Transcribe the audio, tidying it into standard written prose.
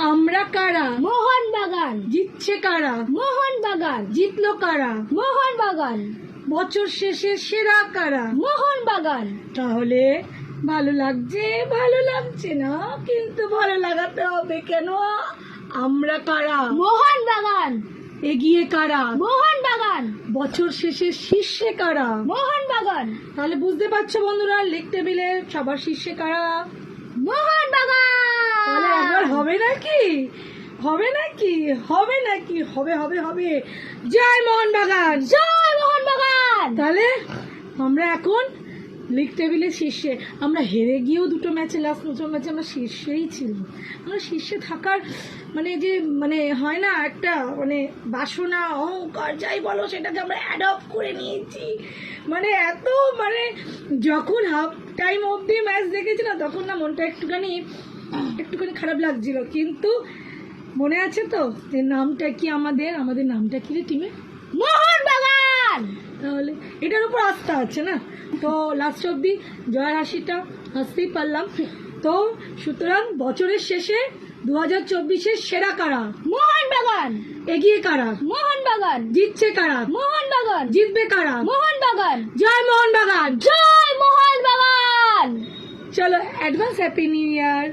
আমরা কারা? মোহনবাগান। জিতছে কারা? মোহনবাগান। জিতলো কারা? মোহনবাগান। বছর শেষে সেরা কারা? মোহনবাগান। তাহলে ভালো লাগছে না, কিন্তু ভালো লাগাতে হবে। কেন? আমরা কারা? মোহনবাগান। এগিয়ে কারা? মোহনবাগান। বছর শেষে শীর্ষে কারা? মোহনবাগান। তাহলে বুঝতে পারছো বন্ধুরা, লিগ টেবিলে সবার শীর্ষে কারা? মোহনবাগান। তাহলে একবার হবে নাকি? হবে। জয় মোহনবাগান। জয় মোহনবাগান। তাহলে আমরা এখন লিগ টেবিলের শীর্ষে। আমরা হেরে গিয়েও দুটো ম্যাচে, লাস্ট দুটো ম্যাচে আমরা শীর্ষেই ছিলাম। আমরা শীর্ষে থাকার হয় না একটা বাসনা, অহংকার যাই বলো, সেটাকে আমরা অ্যাডপ্ট করে নিয়েছি। এত যখন হাফ টাইম অবধি ম্যাচ দেখেছি না, তখন না মনটা একটুখানি খারাপ লাগছিল। কিন্তু মনে আছে তো যে নামটা কি আমাদের নামটা কি রে টিমে? মোহনবাগান। তাহলে এটার উপর আস্থা আছে না, তো লাস্ট অব্দি জয়ের হাসিটা হাসতেই পারলাম। তো সুতরাং বছরের শেষে 2024-এর সেরা কারা? মোহনবাগান। এগিয়ে কারা? মোহনবাগান। জিতছে কারা? মোহনবাগান। জিতবে কারা? মোহনবাগান। জয় মোহনবাগান। জয় মোহনবাগান। চলো, অ্যাডভান্স হ্যাপি নিউ ইয়ার।